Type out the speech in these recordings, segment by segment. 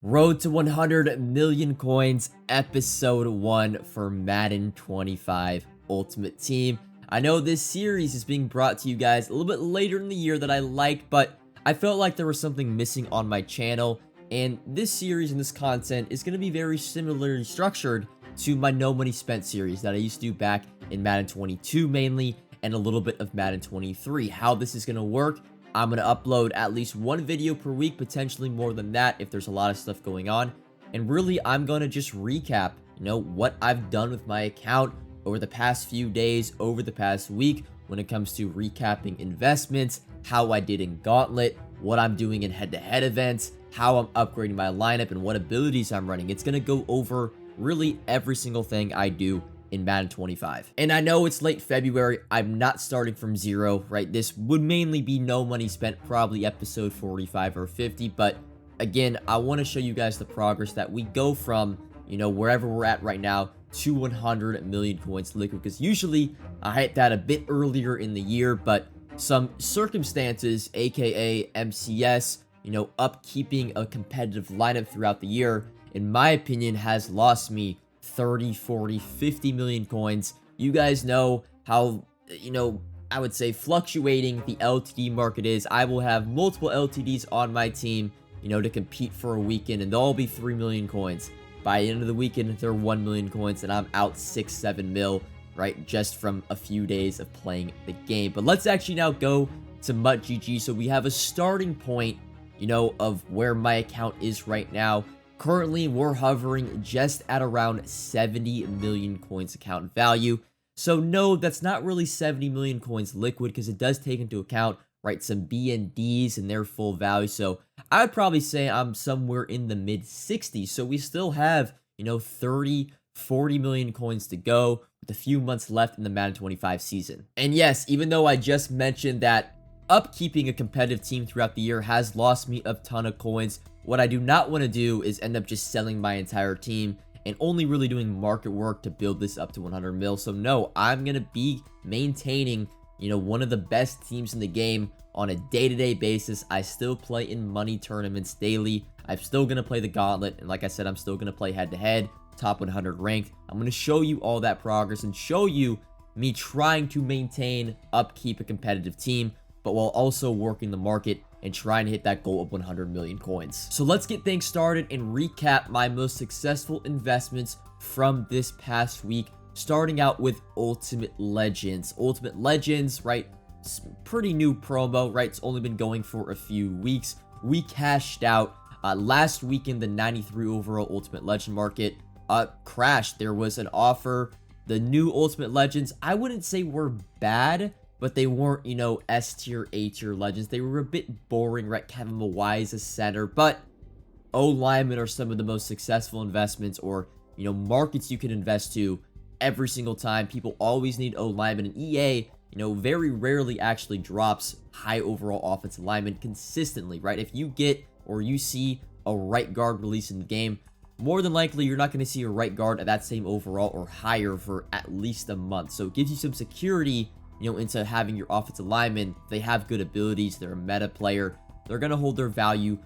Road to 100 million coins, episode 1 for Madden 25 Ultimate Team. I know this series is being brought to you guys a little bit later in the year that I liked, but I felt like there was something missing on my channel, and this series and this content is going to be very similarly structured to my No Money Spent series that I used to do back in Madden 22 mainly, and a little bit of Madden 23. How this is going to work: I'm going to upload at least one video per week, potentially more than that if there's a lot of stuff going on. And really, I'm going to just recap, what I've done with my account over the past few days, over the past week, when it comes to recapping investments, how I did in Gauntlet, what I'm doing in head-to-head events, how I'm upgrading my lineup, and what abilities I'm running. It's going to go over really every single thing I do in Madden 25. And I know it's late February, I'm not starting from zero, right? This would mainly be No Money Spent, probably episode 45 or 50, but again, I want to show you guys the progress that we go from, wherever we're at right now to 100 million coins liquid, because usually I hit that a bit earlier in the year, but some circumstances, aka MCS, upkeeping a competitive lineup throughout the year, in my opinion, has lost me 30, 40, 50 million coins. You guys know how, I would say fluctuating the LTD market is. I will have multiple LTDs on my team, to compete for a weekend, and they'll all be 3 million coins. By the end of the weekend, they're 1 million coins, and I'm out 6, 7 mil, right? Just from a few days of playing the game. But let's actually now go to MUTGG. So we have a starting point, of where my account is right now. Currently, we're hovering just at around 70 million coins account value. So no, that's not really 70 million coins liquid, because it does take into account, right, some BNDs and their full value. So I would probably say I'm somewhere in the mid 60s. So we still have, 30, 40 million coins to go with a few months left in the Madden 25 season. And yes, even though I just mentioned that upkeeping a competitive team throughout the year has lost me a ton of coins, what I do not want to do is end up just selling my entire team and only really doing market work to build this up to 100 mil. So no, I'm going to be maintaining, one of the best teams in the game on a day-to-day basis. I still play in money tournaments daily. I'm still going to play the Gauntlet. And like I said, I'm still going to play head-to-head, top 100 ranked. I'm going to show you all that progress and show you me trying to maintain, upkeep a competitive team, but while also working the market and trying to hit that goal of 100 million coins. So let's get things started and recap my most successful investments from this past week, starting out with Ultimate Legends. Ultimate Legends, right? Pretty new promo, right? It's only been going for a few weeks. We cashed out last week in the 93 overall Ultimate Legend market. Crashed. There was an offer. The new Ultimate Legends, I wouldn't say were bad, but they weren't, S tier, A tier legends. They were a bit boring, right? Kevin Mawai is a center, but O-linemen are some of the most successful investments, or, markets you can invest to every single time. People always need O-linemen, and EA, very rarely actually drops high overall offensive linemen consistently, right? If you get or you see a right guard release in the game, more than likely you're not going to see a right guard at that same overall or higher for at least a month. So it gives you some security, into having your offensive linemen. They have good abilities, they're a meta player, they're going to hold their value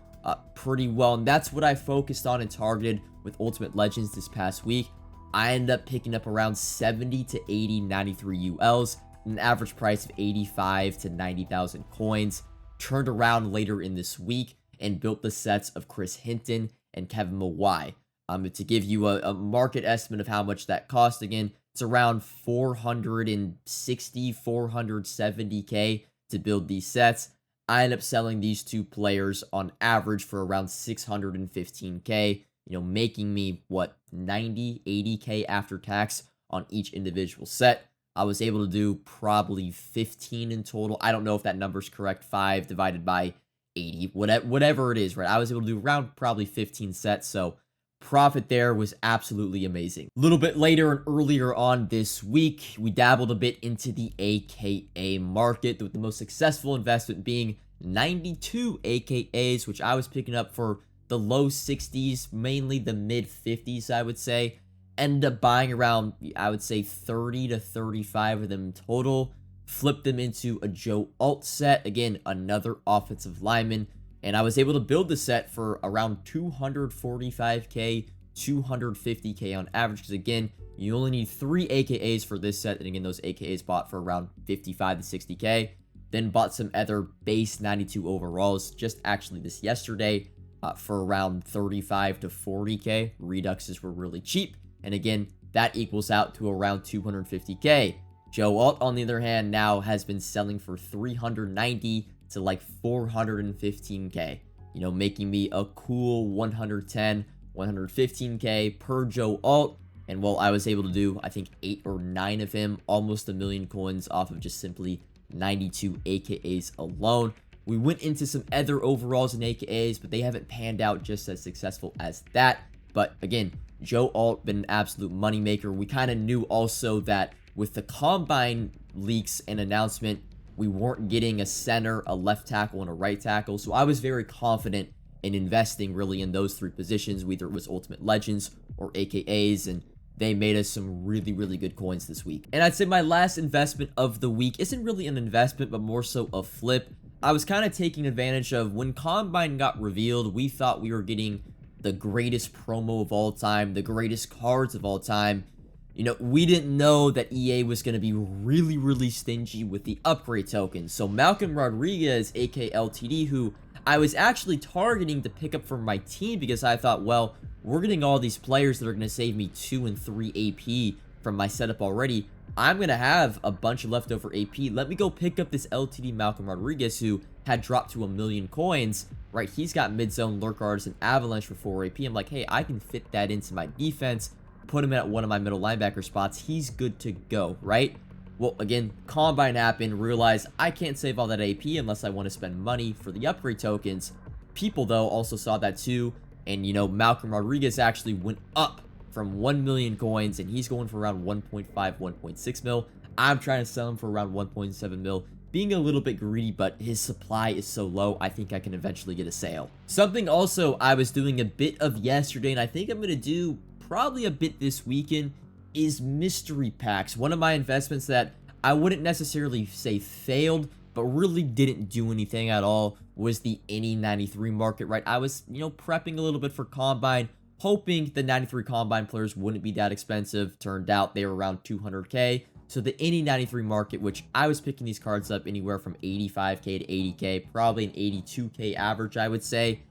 pretty well, and that's what I focused on and targeted with Ultimate Legends this past week. I ended up picking up around 70 to 80 93 ULs, an average price of 85 to 90,000 coins. Turned around later in this week and built the sets of Chris Hinton and Kevin Mawai. To give you a market estimate of how much that cost, again, it's around 460, 470k to build these sets. I end up selling these two players on average for around 615k, making me, 90, 80k after tax on each individual set. I was able to do probably 15 in total. I don't know if that number's correct. 5 divided by 80, whatever it is, right? I was able to do around probably 15 sets, so profit there was absolutely amazing. A little bit later and earlier on this week, we dabbled a bit into the AKA market, with the most successful investment being 92 AKAs, which I was picking up for the low 60s, mainly the mid 50s, I would say. Ended up buying around, I would say, 30 to 35 of them total. Flipped them into a Joe Alt set. Again, another offensive lineman. And I was able to build the set for around 245k, 250k on average. Because again, you only need 3 AKAs for this set. And again, those AKAs bought for around 55 to 60k. Then bought some other base 92 overalls just actually this yesterday for around 35 to 40k. Reduxes were really cheap. And again, that equals out to around 250k. Joe Alt, on the other hand, now has been selling for 390 to like 415k, you know, making me a cool 110, 115k per Joe Alt. And well, I was able to do, I think, 8 or 9 of him, almost 1 million coins off of just simply 92 AKAs alone. We went into some other overalls and AKAs, but they haven't panned out just as successful as that. But again, Joe Alt been an absolute moneymaker. We kind of knew also that with the Combine leaks and announcement, we weren't getting a center, a left tackle, and a right tackle. So I was very confident in investing really in those 3 positions, whether it was Ultimate Legends or AKAs, and they made us some really, really good coins this week. And I'd say my last investment of the week isn't really an investment, but more so a flip. I was kind of taking advantage of when Combine got revealed, we thought we were getting the greatest promo of all time, the greatest cards of all time. You know, we didn't know that EA was going to be really, really stingy with the upgrade tokens. So Malcolm Rodriguez, aka LTD, who I was actually targeting to pick up for my team because I thought, well, we're getting all these players that are going to save me 2 and 3 AP from my setup already. I'm going to have a bunch of leftover AP. Let me go pick up this LTD Malcolm Rodriguez, who had dropped to 1 million coins, right? He's got mid-zone, lurk artist, and avalanche for 4 AP. I'm like, hey, I can fit that into my defense, put him at one of my middle linebacker spots. He's good to go, right? Well, again, Combine happened, realized I can't save all that AP unless I want to spend money for the upgrade tokens. People, though, also saw that too, and, you know, Malcolm Rodriguez actually went up from 1 million coins, and he's going for around 1.5, 1.6 mil. I'm trying to sell him for around 1.7 mil, being a little bit greedy, but his supply is so low, I think I can eventually get a sale. Something also I was doing a bit of yesterday, and I think I'm going to do probably a bit this weekend, is mystery packs. One of my investments that I wouldn't necessarily say failed, but really didn't do anything at all was the any 93 market, right? I was, you know, prepping a little bit for Combine, hoping the 93 Combine players wouldn't be that expensive. Turned out they were around 200k. So the any 93 market, which I was picking these cards up anywhere from 85k to 80k, probably an 82k average, I would say.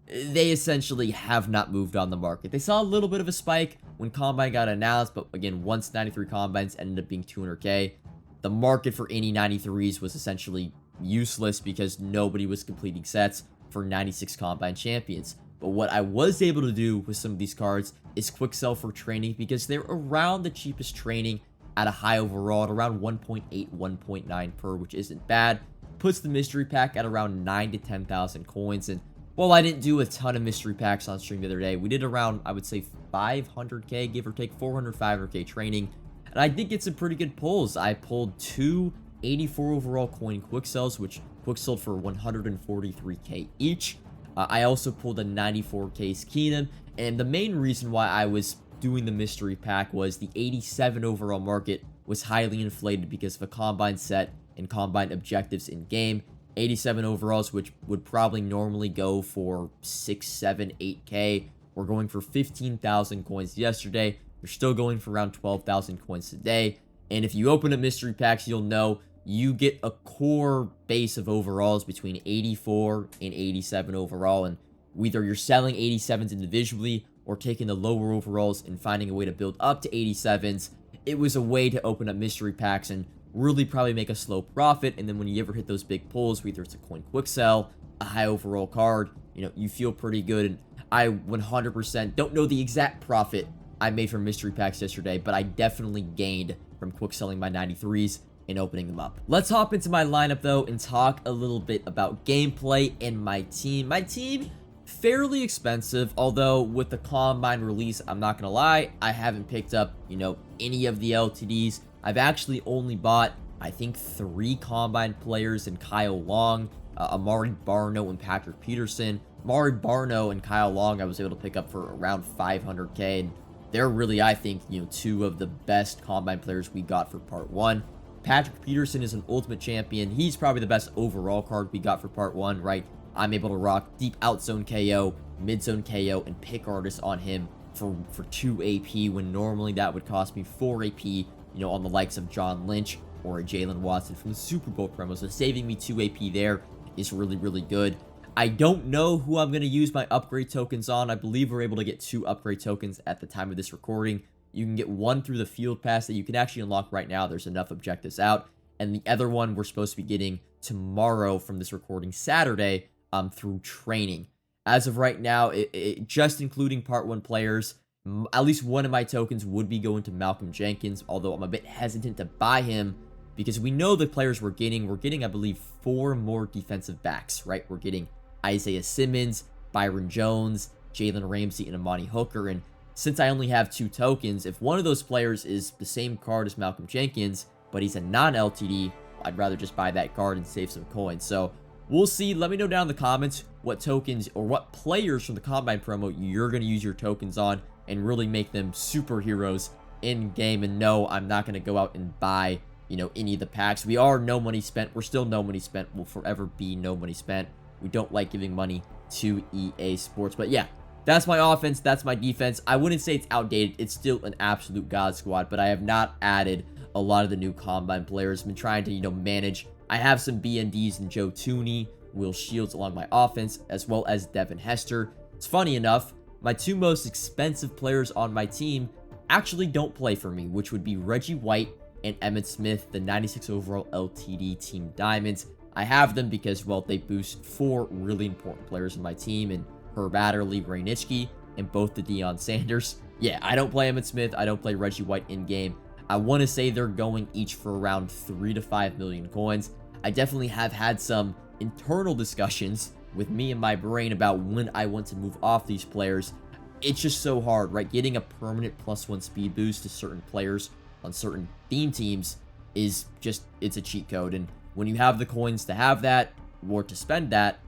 They essentially have not moved on the market. They saw a little bit of a spike when Combine got announced, but again, once 93 Combines ended up being 200k, the market for any 93s was essentially useless because nobody was completing sets for 96 Combine champions. But what I was able to do with some of these cards is quick sell for training because they're around the cheapest training at a high overall at around 1.8, 1.9 per, which isn't bad. Puts the mystery pack at around 9 to 10,000 coins. And well, I didn't do a ton of mystery packs on stream the other day. We did around, I would say, 500k, give or take 400, 500k training. And I did get some pretty good pulls. I pulled 2 84 overall coin quick sells, which quick sold for 143k each. I also pulled a 94 case Keenum. And the main reason why I was doing the mystery pack was the 87 overall market was highly inflated because of a Combine set and Combine objectives in game. 87 overalls, which would probably normally go for 6, 7, 8k. We're going for 15,000 coins yesterday. We're still going for around 12,000 coins today. And if you open up mystery packs, you'll know you get a core base of overalls between 84 and 87 overall. And whether you're selling 87s individually or taking the lower overalls and finding a way to build up to 87s, it was a way to open up mystery packs and really probably make a slow profit. And then when you ever hit those big pulls, whether it's a coin quick sell, a high overall card, you know, you feel pretty good. And I 100% don't know the exact profit I made from mystery packs yesterday, but I definitely gained from quick selling my 93s and opening them up. Let's hop into my lineup though and talk a little bit about gameplay and my team. My team, fairly expensive, although with the Combine release, I'm not gonna lie, I haven't picked up, you know, any of the LTDs. I've actually only bought, I think, 3 Combine players in Kyle Long, Amari Barno, and Patrick Peterson. Amari Barno and Kyle Long I was able to pick up for around 500k, and they're really, I think, you know, 2 of the best Combine players we got for part 1. Patrick Peterson is an ultimate champion. He's probably the best overall card we got for part 1, right? I'm able to rock deep outzone KO, mid-zone KO, and pick artist on him for 2 AP, when normally that would cost me 4 AP, you know, on the likes of John Lynch or a Jalen Watson from the Super Bowl promo. So saving me 2 AP there is really, really good. I don't know who I'm going to use my upgrade tokens on. I believe we're able to get 2 upgrade tokens at the time of this recording. You can get 1 through the field pass that you can actually unlock right now. There's enough objectives out. And the other one we're supposed to be getting tomorrow from this recording, Saturday, through training. As of right now, just including Part 1 players, at least one of my tokens would be going to Malcolm Jenkins, although I'm a bit hesitant to buy him because we know the players we're getting, I believe, 4 more defensive backs, right? We're getting Isaiah Simmons, Byron Jones, Jalen Ramsey, and Amani Hooker. And since I only have 2 tokens, if one of those players is the same card as Malcolm Jenkins, but he's a non-LTD, I'd rather just buy that card and save some coins. So we'll see. Let me know down in the comments what tokens or what players from the Combine promo you're going to use your tokens on and really make them superheroes in game. And no, I'm not going to go out and buy, you know, any of the packs. We are no money spent. We're still no money spent. We'll forever be no money spent. We don't like giving money to EA Sports. But yeah, that's my offense. That's my defense. I wouldn't say it's outdated. It's still an absolute god squad, but I have not added a lot of the new Combine players. I've been trying to, you know, manage. I have some BNDs and Joe Tooney, Will Shields along my offense, as well as Devin Hester. It's funny enough, my 2 most expensive players on my team actually don't play for me, which would be Reggie White and Emmitt Smith, the 96 overall LTD Team Diamonds. I have them because, well, they boost 4 really important players in my team, and Herb Adderley, Ray Nitschke, and both the Deion Sanders. Yeah, I don't play Emmitt Smith. I don't play Reggie White in-game. I want to say they're going each for around 3 to 5 million coins. I definitely have had some internal discussions with me and my brain about when I want to move off these players. It's just so hard, right? Getting a permanent +1 speed boost to certain players on certain theme teams is just, it's a cheat code. And when you have the coins to have that or to spend that,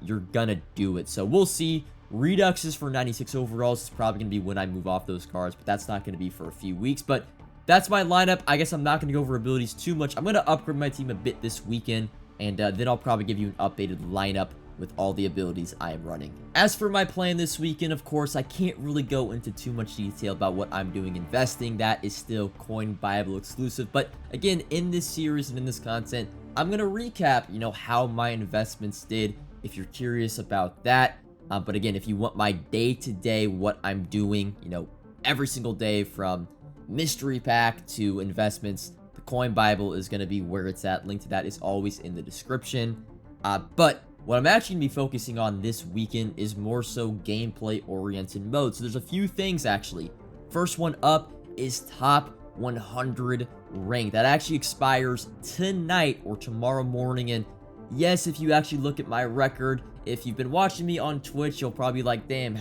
you're gonna do it. So we'll see. Reduxes for 96 overalls is probably gonna be when I move off those cards, but that's not gonna be for a few weeks. But that's my lineup. I guess I'm not going to go over abilities too much. I'm going to upgrade my team a bit this weekend, and then I'll probably give you an updated lineup with all the abilities I am running. As for my plan this weekend, of course, I can't really go into too much detail about what I'm doing investing. That is still Coin Bible exclusive. But again, in this series and in this content, I'm going to recap, you know, how my investments did, if you're curious about that. But again, if you want my day-to-day, what I'm doing, you know, every single day from mystery pack to investments, the Coin Bible is going to be where it's at. Link to that is always in the description. But what I'm actually going to be focusing on this weekend is more so gameplay oriented mode. So there's a few things actually. First one up is top 100 rank. That actually expires tonight or tomorrow morning. And yes, if you actually look at my record, if you've been watching me on Twitch, you'll probably be like, damn,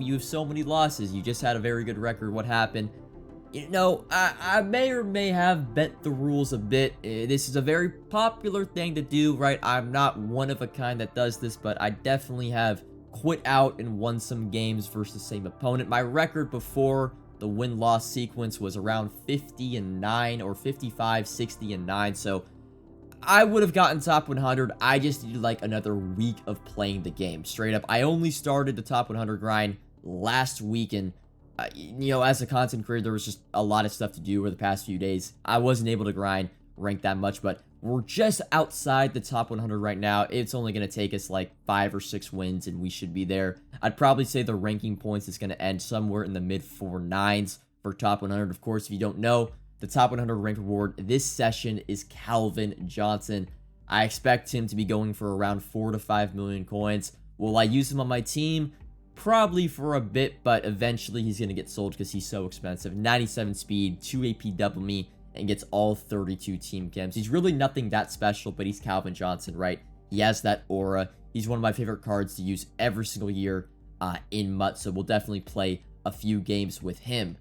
you have so many losses. You just had a very good record. What happened? You know, I may or may have bent the rules a bit. This is a very popular thing to do, right? I'm not one of a kind that does this, but I definitely have quit out and won some games versus the same opponent. My record before the win-loss sequence was around 50-9 or 55-60-9, so I would have gotten top 100. I just needed like another week of playing the game. Straight up, I only started the top 100 grind last week, and you know, as a content creator, there was just a lot of stuff to do over the past few days. I wasn't able to grind rank that much, but we're just outside the top 100 right now. It's only going to take us like 5 or 6 wins, and we should be there. I'd probably say the ranking points is going to end somewhere in the mid 4.9s for top 100. Of course, if you don't know, the top 100 rank reward this session is Calvin Johnson. I expect him to be going for around 4 to 5 million coins. Will I use him on my team? Probably for a bit, but eventually he's going to get sold because he's so expensive. 97 speed, 2 AP double me, and gets all 32 team camps. He's really nothing that special, but he's Calvin Johnson, right? He has that aura. He's one of my favorite cards to use every single year in MUT, so we'll definitely play a few games with him.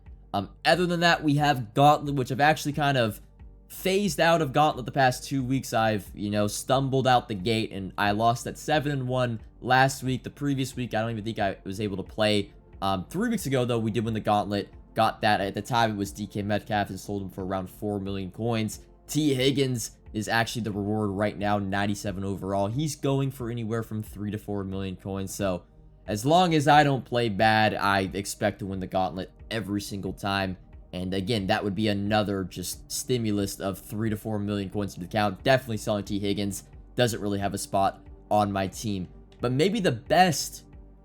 Other than that, we have Gauntlet, which I've actually kind of phased out of Gauntlet the past 2 weeks. I've, you know, stumbled out the gate, and I lost at 7-1 last week. The previous week, I don't even think I was able to play. 3 weeks ago, though, we did win the Gauntlet. Got that. At the time, it was DK Metcalf and sold him for around 4 million coins. T. Higgins is actually the reward right now, 97 overall. He's going for anywhere from 3 to 4 million coins. So as long as I don't play bad, I expect to win the gauntlet every single time. And again, that would be another just stimulus of 3 to 4 million coins to the account. Definitely selling T. Higgins. Doesn't really have a spot on my team. But maybe the best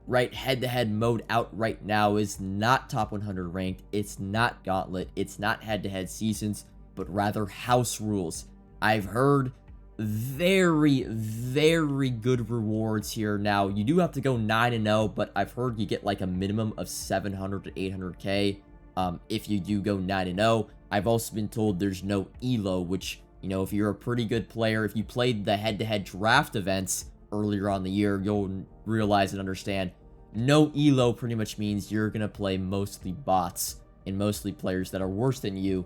head-to-head mode out right now is not top 100 ranked. It's not gauntlet. It's not head-to-head seasons, but rather house rules. I've heard very, very good rewards here. Now, you do have to go 9-0, but I've heard you get like a minimum of 700 to 800k if you do go 9-0. I've also been told there's no elo, which, you know, if you're a pretty good player, if you played the head-to-head draft events earlier on the year, you'll realize and understand no elo pretty much means you're going to play mostly bots and mostly players that are worse than you.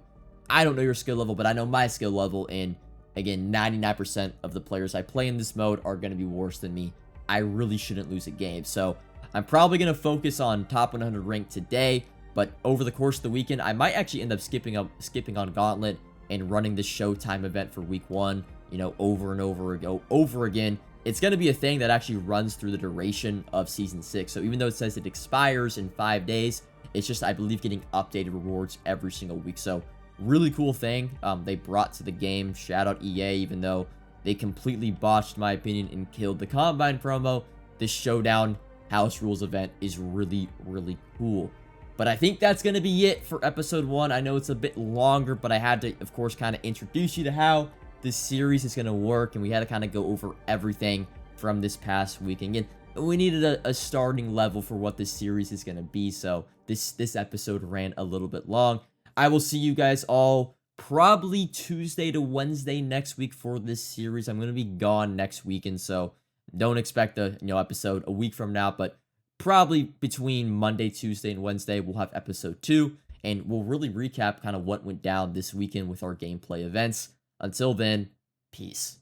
I don't know your skill level, but I know my skill level, and again, 99% of the players I play in this mode are going to be worse than me. I really shouldn't lose a game. So I'm probably going to focus on top 100 rank today, but over the course of the weekend, I might actually end up skipping on Gauntlet and running the Showtime event for week 1, you know, over and over again. It's going to be a thing that actually runs through the duration of Season 6. So even though it says it expires in 5 days, it's just, I believe, getting updated rewards every single week. So really cool thing they brought to the game. Shout out EA, even though they completely botched, in my opinion, and killed the Combine promo. This Showdown House Rules event is really, really cool. But I think that's going to be it for episode 1. I know it's a bit longer, but I had to, of course, kind of introduce you to how this series is going to work, and we had to kind of go over everything from this past week. And again, we needed a starting level for what this series is going to be, so this episode ran a little bit long. I will see you guys all probably Tuesday to Wednesday next week for this series. I'm going to be gone next weekend, so don't expect a episode a week from now, but probably between Monday, Tuesday, and Wednesday, we'll have episode 2, and we'll really recap kind of what went down this weekend with our gameplay events. Until then, peace.